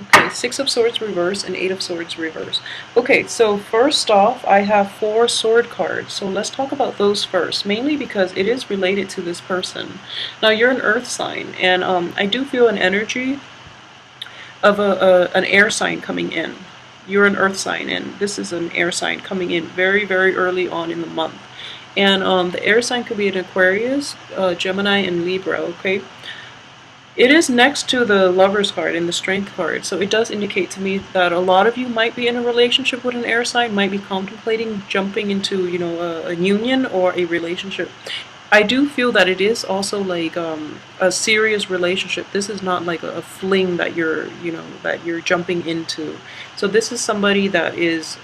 Okay, Six of Swords reverse and Eight of Swords reverse. Okay, so first off, I have four sword cards. So let's talk about those first, mainly because it is related to this person. Now, you're an earth sign, and I do feel an energy of an air sign coming in. You're an earth sign, and this is an air sign coming in very, very early on in the month. And the air sign could be an Aquarius, Gemini, and Libra, okay? It is next to the Lover's card and the Strength card, so it does indicate to me that a lot of you might be in a relationship with an air sign, might be contemplating jumping into, a union or a relationship. I do feel that it is also like a serious relationship. This is not like a fling that you're jumping into. So this is somebody that is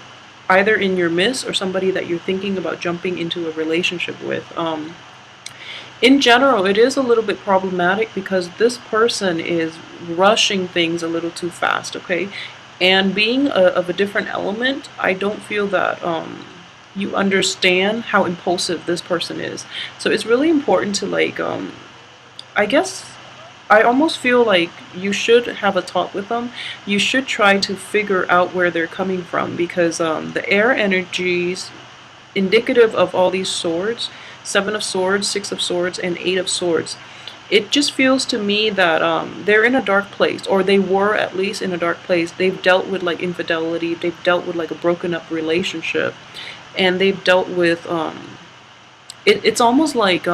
either in your midst or somebody that you're thinking about jumping into a relationship with. In general, it is a little bit problematic because this person is rushing things a little too fast, okay? And being of a different element, I don't feel that you understand how impulsive this person is. So it's really important to like, I guess I almost feel like you should have a talk with them. You should try to figure out where they're coming from because the air energies indicative of all these swords, Seven of Swords, Six of Swords, and Eight of Swords. It just feels to me that they're in a dark place, or they were at least in a dark place. They've dealt with like infidelity, they've dealt with like a broken up relationship, and they've dealt with it's almost like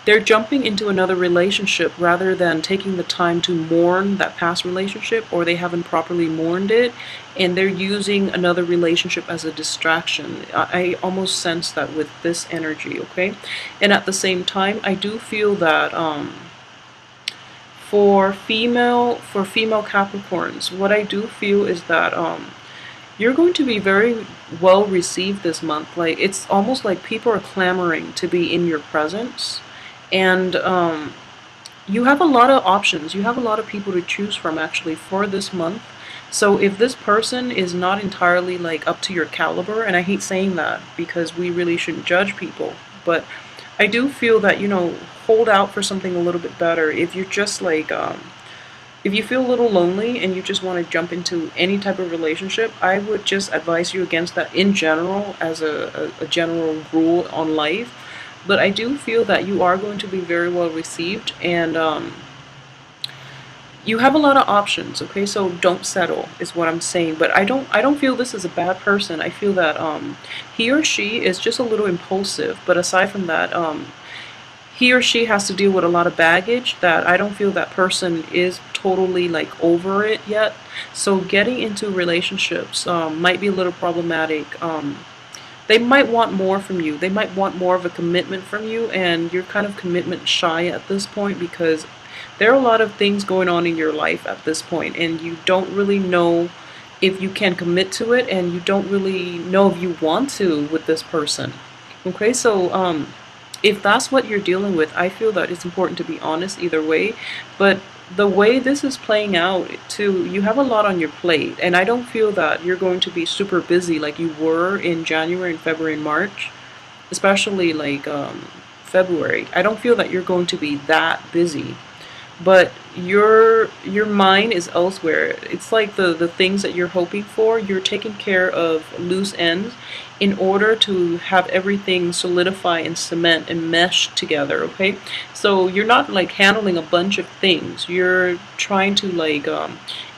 they're jumping into another relationship rather than taking the time to mourn that past relationship, or they haven't properly mourned it and they're using another relationship as a distraction. I almost sense that with this energy, okay? And at the same time, I do feel that for female Capricorns, what I do feel is that you're going to be very well received this month. Like it's almost like people are clamoring to be in your presence, and you have a lot of options. You have a lot of people to choose from actually for this month. So if this person is not entirely like up to your caliber, and I hate saying that because we really shouldn't judge people, but I do feel that, hold out for something a little bit better. If you're just like if you feel a little lonely and you just want to jump into any type of relationship, I would just advise you against that in general as a general rule on life. But I do feel that you are going to be very well received, and you have a lot of options, okay? So don't settle is what I'm saying. But I don't feel this is a bad person. I feel that he or she is just a little impulsive, but aside from that, he or she has to deal with a lot of baggage that I don't feel that person is totally like over it yet. So getting into relationships might be a little problematic. They might want more from you. They might want more of a commitment from you, and you're kind of commitment shy at this point because there are a lot of things going on in your life at this point, and you don't really know if you can commit to it, and you don't really know if you want to with this person. Okay, so if that's what you're dealing with, I feel that it's important to be honest either way. But the way this is playing out, too, you have a lot on your plate, and I don't feel that you're going to be super busy like you were in January and February and March, especially like February. I don't feel that you're going to be that busy, but your mind is elsewhere. It's like the things that you're hoping for, you're taking care of loose ends in order to have everything solidify and cement and mesh together, okay? So you're not like handling a bunch of things. You're trying to like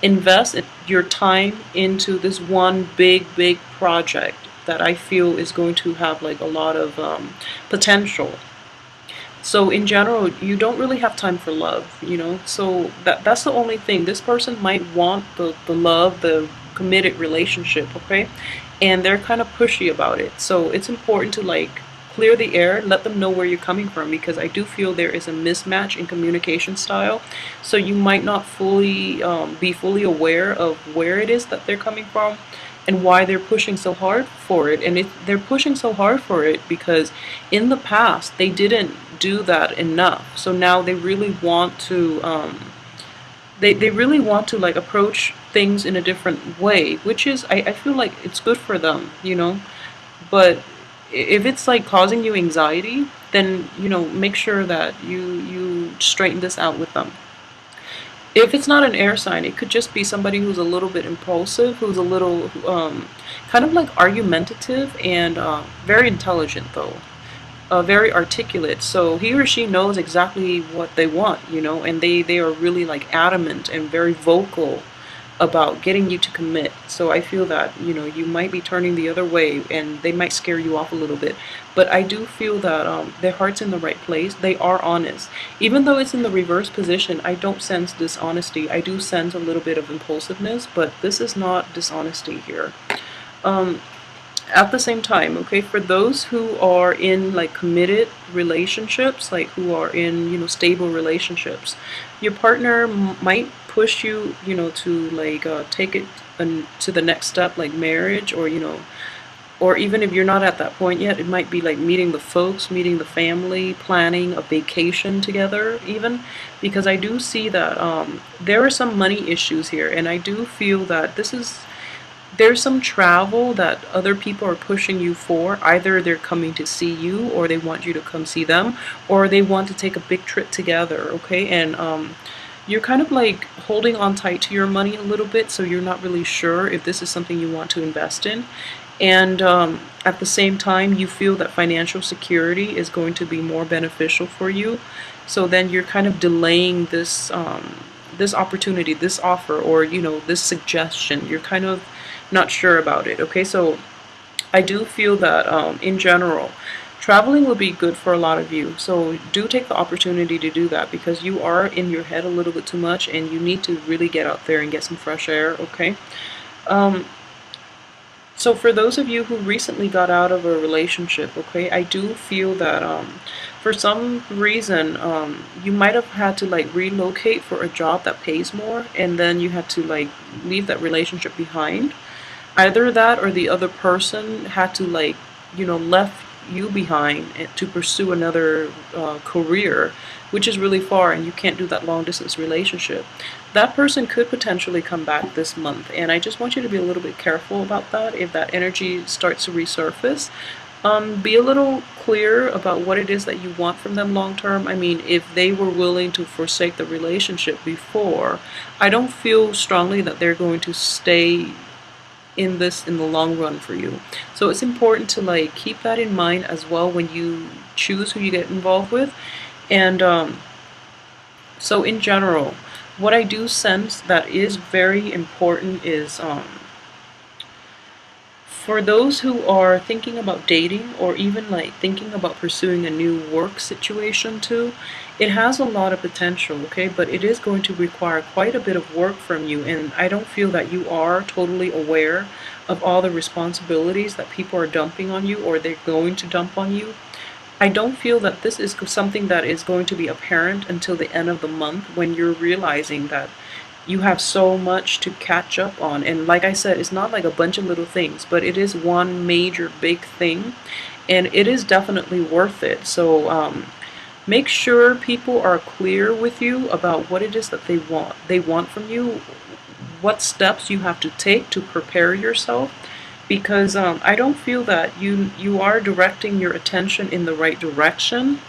invest your time into this one big project that I feel is going to have like a lot of potential. So in general, you don't really have time for love. So that's the only thing. This person might want the love, the committed relationship, okay? And they're kind of pushy about it. So it's important to like clear the air, let them know where you're coming from, because I do feel there is a mismatch in communication style. So you might not fully be fully aware of where it is that they're coming from and why they're pushing so hard for it. And they're pushing so hard for it because in the past they didn't do that enough. So now they really want to they really want to like approach things in a different way, which is I feel like it's good for them. But if it's like causing you anxiety, then make sure that you straighten this out with them. If it's not an air sign, it could just be somebody who's a little bit impulsive, who's a little kind of like argumentative and very intelligent though. Very articulate, so he or she knows exactly what they want, and they are really like adamant and very vocal about getting you to commit. So I feel that you might be turning the other way and they might scare you off a little bit, but I do feel that their heart's in the right place. They are honest, even though it's in the reverse position. I don't sense dishonesty. I do sense a little bit of impulsiveness, but this is not dishonesty here. um at the same time, okay, for those who are in like committed relationships, like who are in stable relationships, your partner might push you, to like take it to the next step, like marriage, or or even if you're not at that point yet, it might be like meeting the folks, meeting the family, planning a vacation together even, because I do see that there are some money issues here, and I do feel that there's some travel that other people are pushing you for. Either they're coming to see you, or they want you to come see them, or they want to take a big trip together, okay? And you're kind of like holding on tight to your money a little bit, so you're not really sure if this is something you want to invest in. And at the same time, you feel that financial security is going to be more beneficial for you. So then you're kind of delaying this opportunity, this offer, or this suggestion. You're kind of not sure about it, okay? So I do feel that in general, traveling would be good for a lot of you. So do take the opportunity to do that, because you are in your head a little bit too much and you need to really get out there and get some fresh air, okay? Um, so for those of you who recently got out of a relationship, okay, I do feel that for some reason you might have had to like relocate for a job that pays more, and then you had to like leave that relationship behind. Either that, or the other person had to like left you behind to pursue another career, which is really far, and you can't do that long distance relationship. That person could potentially come back this month, and I just want you to be a little bit careful about that. If that energy starts to resurface, be a little clear about what it is that you want from them long term. I mean, if they were willing to forsake the relationship before, I don't feel strongly that they're going to stay in this in the long run for you. So it's important to like keep that in mind as well when you choose who you get involved with. And so in general, what I do sense that is very important is for those who are thinking about dating, or even like thinking about pursuing a new work situation too, it has a lot of potential, okay? But it is going to require quite a bit of work from you, and I don't feel that you are totally aware of all the responsibilities that people are dumping on you, or they're going to dump on you. I don't feel that this is something that is going to be apparent until the end of the month, when you're realizing that you have so much to catch up on. And like I said, it's not like a bunch of little things, but it is one major big thing, and it is definitely worth it. So make sure people are clear with you about what it is that they want from you, what steps you have to take to prepare yourself, because I don't feel that you are directing your attention in the right direction.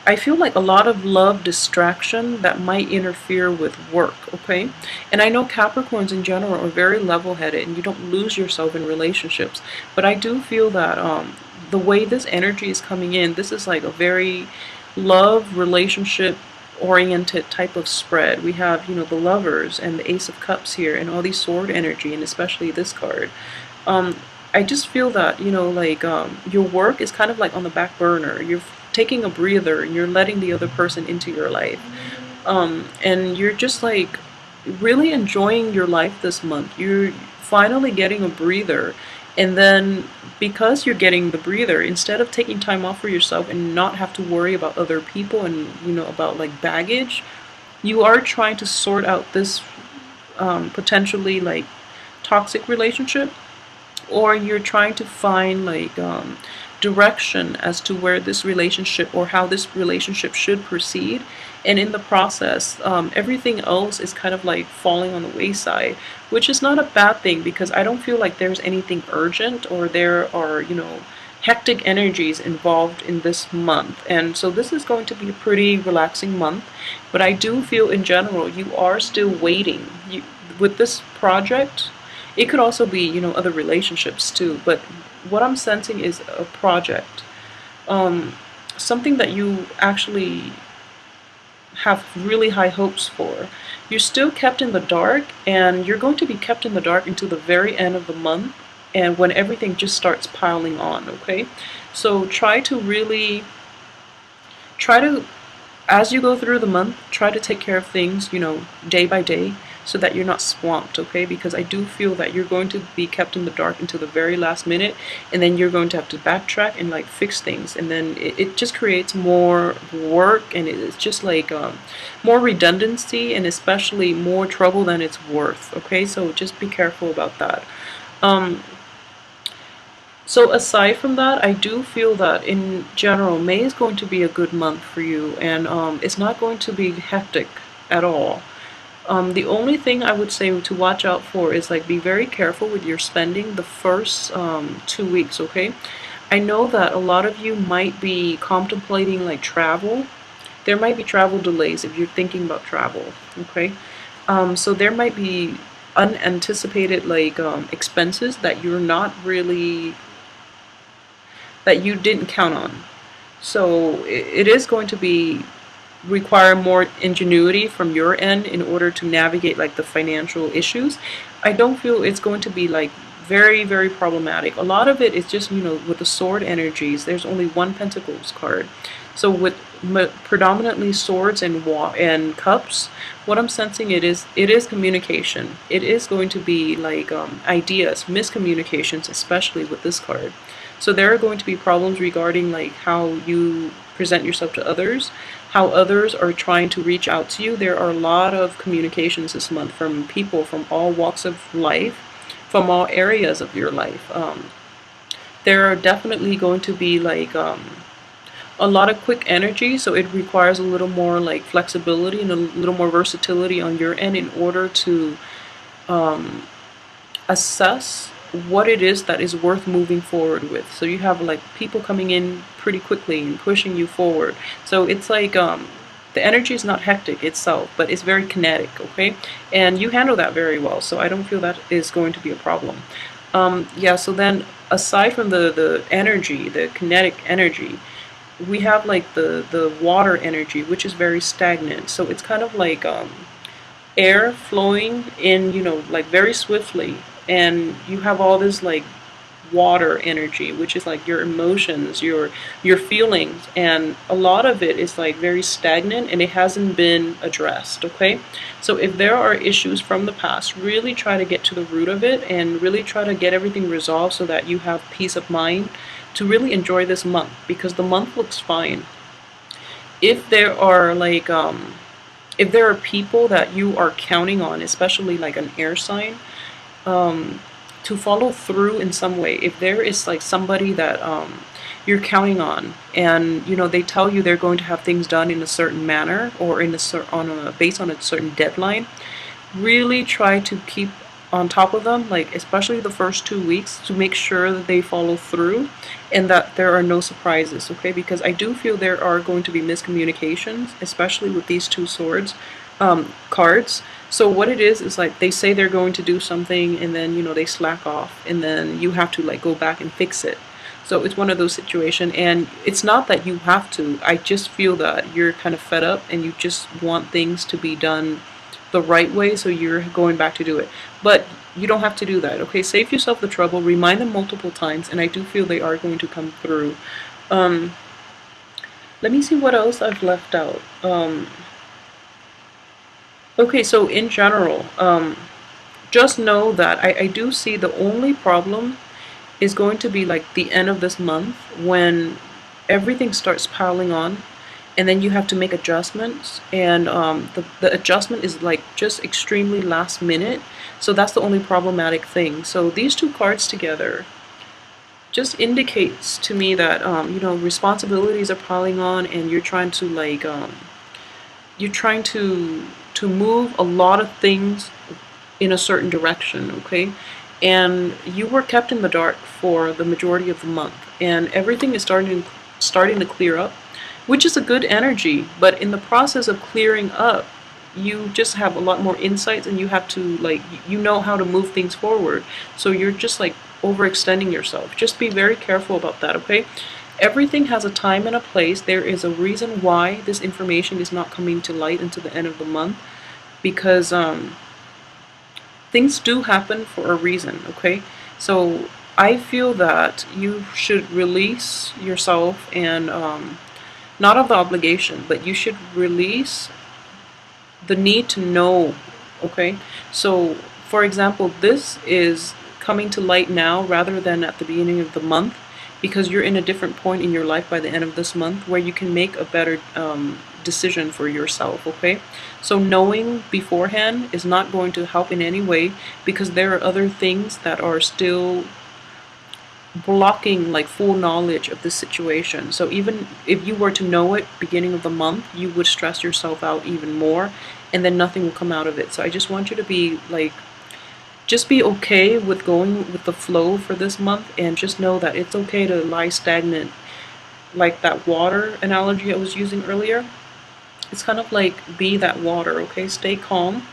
I feel like a lot of love distraction that might interfere with work, okay? And I know Capricorns in general are very level-headed, and you don't lose yourself in relationships, but I do feel that the way this energy is coming in, this is like a very love relationship oriented type of spread. We have, the Lovers and the Ace of Cups here, and all these sword energy, and especially this card. I just feel that, like your work is kind of like on the back burner. You're taking a breather, and you're letting the other person into your life. And you're just like really enjoying your life this month. You're finally getting a breather. And then because you're getting the breather, instead of taking time off for yourself and not have to worry about other people and, about like baggage, you are trying to sort out this potentially like toxic relationship, or you're trying to find like direction as to where this relationship, or how this relationship should proceed. And in the process, everything else is kind of like falling on the wayside, which is not a bad thing, because I don't feel like there's anything urgent, or there are, hectic energies involved in this month. And so this is going to be a pretty relaxing month, but I do feel in general you are still waiting. With this project, it could also be, other relationships too, but what I'm sensing is a project. Something that you actually have really high hopes for. You're still kept in the dark, and you're going to be kept in the dark until the very end of the month, and when everything just starts piling on, okay? So try to, as you go through the month, try to take care of things, day by day, so that you're not swamped, okay? Because I do feel that you're going to be kept in the dark until the very last minute, and then you're going to have to backtrack and like fix things, and then it just creates more work, and it's just like more redundancy, and especially more trouble than it's worth, okay? So just be careful about that. So aside from that, I do feel that in general, May is going to be a good month for you, and it's not going to be hectic at all. The only thing I would say to watch out for is like be very careful with your spending the first 2 weeks, okay? I know that a lot of you might be contemplating like travel. There might be travel delays if you're thinking about travel, okay? So there might be unanticipated like expenses that that you didn't count on. So it is going to be require more ingenuity from your end in order to navigate like the financial issues. I don't feel it's going to be like very, very problematic. A lot of it is just, with the sword energies, there's only one Pentacles card. So with predominantly swords and cups, what I'm sensing it is communication. It is going to be like ideas, miscommunications, especially with this card. So there are going to be problems regarding like how you present yourself to others, how others are trying to reach out to you. There are a lot of communications this month from people from all walks of life, from all areas of your life. There are definitely going to be like a lot of quick energy, so it requires a little more like flexibility and a little more versatility on your end in order to assess what it is that is worth moving forward with. So you have like people coming in pretty quickly and pushing you forward. So it's like the energy is not hectic itself, but it's very kinetic, okay? And you handle that very well, so I don't feel that is going to be a problem. Yeah, so then aside from the energy, the kinetic energy, we have like the water energy, which is very stagnant. So it's kind of like air flowing in, like very swiftly, and you have all this like water energy, which is like your emotions, your feelings, and a lot of it is like very stagnant and it hasn't been addressed, okay? So if there are issues from the past, really try to get to the root of it and really try to get everything resolved so that you have peace of mind to really enjoy this month, because the month looks fine. If there are like if there are people that you are counting on, especially like an air sign, to follow through in some way, if there is like somebody that you're counting on, and they tell you they're going to have things done in a certain manner or based on a certain deadline, really try to keep on top of them, like especially the first 2 weeks, to make sure that they follow through and that there are no surprises, okay? Because I do feel there are going to be miscommunications, especially with these two swords cards. So what it is like they say they're going to do something, and then they slack off, and then you have to like go back and fix it. So it's one of those situations, and it's not that you have to. I just feel that you're kind of fed up and you just want things to be done the right way, so you're going back to do it. But you don't have to do that, okay? Save yourself the trouble, remind them multiple times, and I do feel they are going to come through. Let me see what else I've left out. Okay, so in general, just know that I do see the only problem is going to be like the end of this month, when everything starts piling on, and then you have to make adjustments, and the adjustment is like just extremely last minute. So that's the only problematic thing. So these two cards together just indicates to me that responsibilities are piling on, and you're trying to like you're trying to move a lot of things in a certain direction, okay? And you were kept in the dark for the majority of the month. and everything is starting to clear up, which is a good energy. But in the process of clearing up, you just have a lot more insights, and you have to, like, you know how to move things forward. So you're just like overextending yourself. Just be very careful about that, okay? Everything has a time and a place. There is a reason why this information is not coming to light until the end of the month, because things do happen for a reason, okay? So I feel that you should release yourself, and not of the obligation, but you should release the need to know, okay? So, for example, this is coming to light now rather than at the beginning of the month, because you're in a different point in your life by the end of this month where you can make a better decision for yourself, okay? So knowing beforehand is not going to help in any way, because there are other things that are still blocking like full knowledge of the situation. So even if you were to know it beginning of the month, you would stress yourself out even more, and then nothing will come out of it. So I just want you to be like, just be okay with going with the flow for this month, and just know that it's okay to lie stagnant. Like that water analogy I was using earlier, it's kind of like, be that water, okay? Stay calm,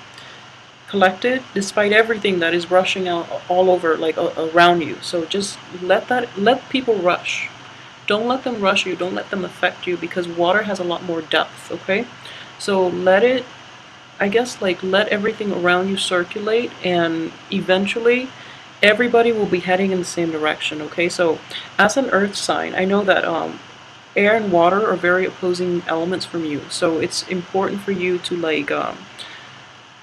collected, despite everything that is rushing out all over, like around you. So just let people rush. Don't let them rush you. Don't let them affect you, because water has a lot more depth, okay? So let it, I guess, like, let everything around you circulate, and eventually everybody will be heading in the same direction, okay? So as an earth sign, I know that air and water are very opposing elements from you. So it's important for you to, like,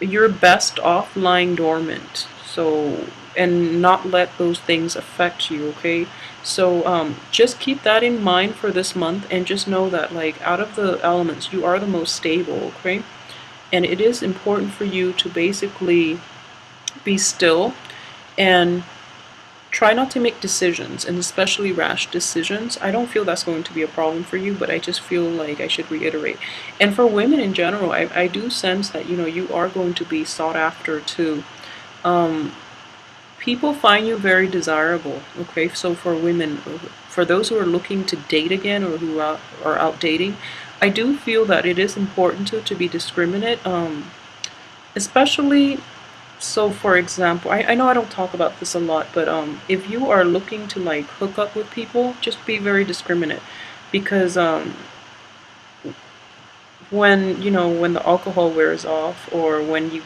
you're best off lying dormant. So, and not let those things affect you, okay? So just keep that in mind for this month, and just know that, like, out of the elements, you are the most stable, okay? And it is important for you to basically be still and try not to make decisions, and especially rash decisions. I don't feel that's going to be a problem for you, but I just feel like I should reiterate. And for women in general, I do sense that, you know, you are going to be sought after too. People find you very desirable, okay? So for women, for those who are looking to date again, or who are out dating, I do feel that it is important to be discriminate, especially. So for example, I know I don't talk about this a lot, but if you are looking to, like, hook up with people, just be very discriminate, because when, you know, when the alcohol wears off, or when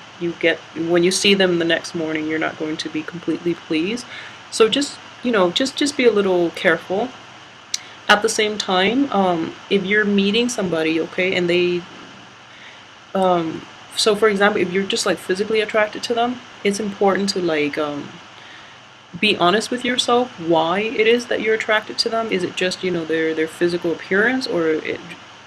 when you see them the next morning, you're not going to be completely pleased. So just, you know, just be a little careful. At the same time, if you're meeting somebody, okay, and they so for example, if you're just, like, physically attracted to them, it's important to, like, be honest with yourself why it is that you're attracted to them. Is it just, you know, their physical appearance, or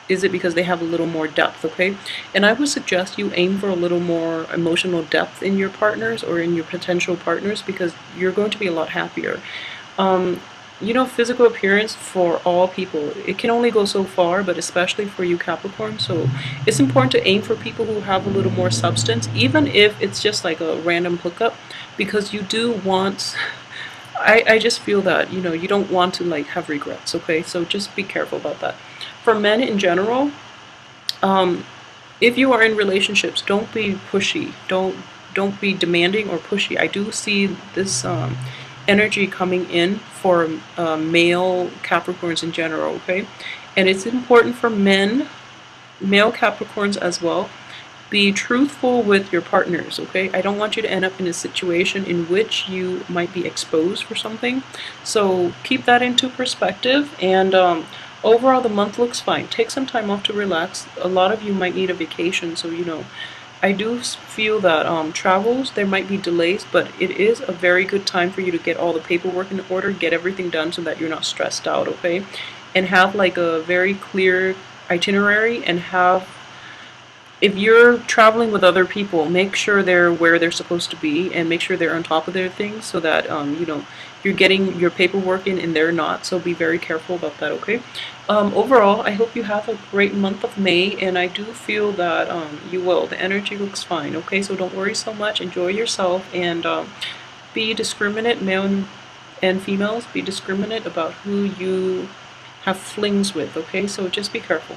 is it because they have a little more depth, okay? And I would suggest you aim for a little more emotional depth in your partners, or in your potential partners, because you're going to be a lot happier. You know, physical appearance for all people, it can only go so far, but especially for you Capricorn. So it's important to aim for people who have a little more substance, even if it's just like a random hookup, because you do want, I just feel that, you know, you don't want to, like, have regrets, okay? So just be careful about that. For men in general, if you are in relationships, don't be pushy. Don't be demanding or pushy. I do see this energy coming in for male Capricorns in general, okay? And it's important for men, male Capricorns as well, be truthful with your partners, okay? I don't want you to end up in a situation in which you might be exposed for something. So keep that into perspective, and overall the month looks fine. Take some time off to relax. A lot of you might need a vacation, so, you know, I do feel that travels, there might be delays, but it is a very good time for you to get all the paperwork in order, get everything done, so that you're not stressed out, okay? And have, like, a very clear itinerary, and have, if you're traveling with other people, make sure they're where they're supposed to be, and make sure they're on top of their things, so that you know, you're getting your paperwork in and they're not. So be very careful about that, okay? Overall, I hope you have a great month of May, and I do feel that you will. The energy looks fine, okay? So don't worry so much. Enjoy yourself, and be discriminate, male and And females, be discriminate about who you have flings with, okay? So just be careful.